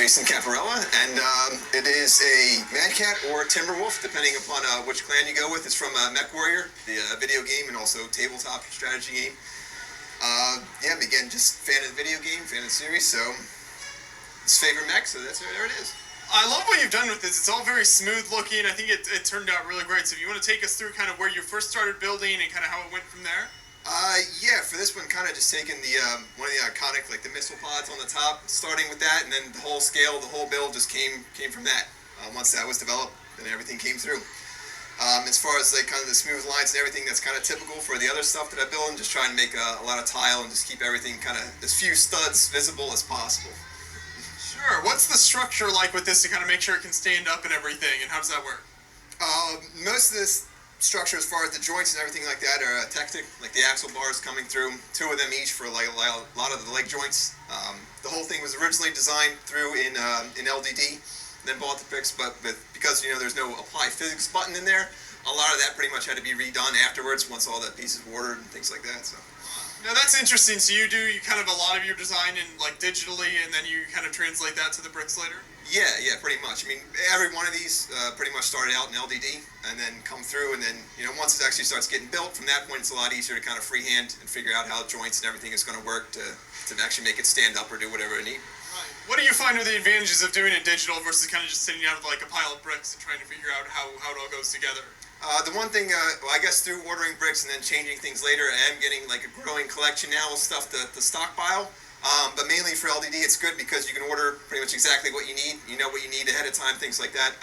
Jason Caperilla, and it is a Mad Cat or Timberwolf, depending upon which clan you go with. It's from MechWarrior, the video game, and also tabletop strategy game. Yeah, again, just fan of the video game, fan of the series, so it's favorite mech, so there it is. I love what you've done with this. It's all very smooth looking. I think it turned out really great. So if you want to take us through kind of where you first started building and kind of how it went from there? Yeah, for this one, kind of just taking the one of the iconic, like the missile pods on the top, starting with that, and then the whole scale, the whole build just came from that. Once that was developed, then everything came through. As far as like kind of the smooth lines and everything, that's kind of typical for the other stuff that I build, and just trying to make a lot of tile and just keep everything kind of as few studs visible as possible. Sure. What's the structure like with this to kind of make sure it can stand up and everything, and how does that work? Most of this structure, as far as the joints and everything like that, are tectic, like the axle bars coming through, 2 of them each for like a lot of the leg joints. The whole thing was originally designed through in LDD, then bought the bricks, but because there's no apply physics button in there, a lot of that pretty much had to be redone afterwards once all that pieces were ordered and things like that. So. Now that's interesting. So you kind of a lot of your design in like digitally, and then you kind of translate that to the bricks later. Yeah, pretty much. I mean, every one of these pretty much started out in LDD and then come through, and then once it actually starts getting built, from that point it's a lot easier to kind of freehand and figure out how joints and everything is going to work to actually make it stand up or do whatever it needs. Right. What do you find are the advantages of doing it digital versus kind of just sitting down with like a pile of bricks and trying to figure out how it all goes together? The one thing, well, I guess through ordering bricks and then changing things later, I am getting like a growing collection now of stuff to stockpile. But mainly for LDD, it's good because you can order pretty much exactly what you need. You know what you need ahead of time, things like that.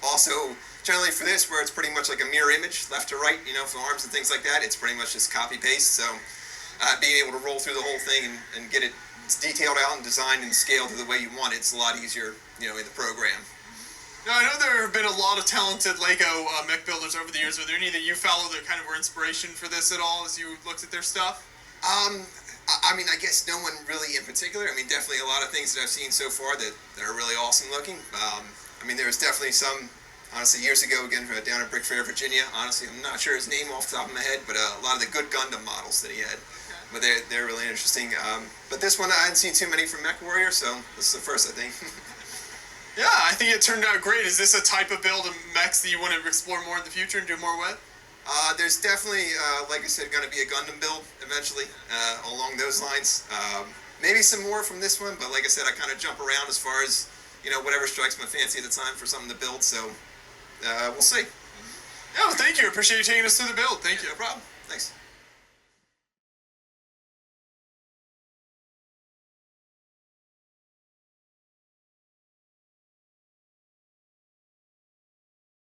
Also, generally for this, where it's pretty much like a mirror image, left to right, for arms and things like that, it's pretty much just copy-paste. So being able to roll through the whole thing and get it detailed out and designed and scaled to the way you want it, it's a lot easier, in the program. Now, I know there have been a lot of talented Lego mech builders over the years. Are there any that you follow that kind of were inspiration for this at all as you looked at their stuff? I mean, I guess no one really in particular. I mean, definitely a lot of things that I've seen so far that are really awesome looking. I mean, there was definitely some, honestly, years ago, again, down at Brick Fair, Virginia. Honestly, I'm not sure his name off the top of my head, but a lot of the good Gundam models that he had. Okay. But they're really interesting. But this one, I hadn't seen too many from MechWarrior, so this is the first, I think. Yeah, I think it turned out great. Is this a type of build of mechs that you want to explore more in the future and do more with? There's definitely, like I said, going to be a Gundam build eventually along those lines. Maybe some more from this one, but like I said, I kind of jump around as far as, whatever strikes my fancy at the time for something to build, so we'll see. Yeah, well, thank you. Appreciate you taking us through the build. Thank you. No problem. Thanks.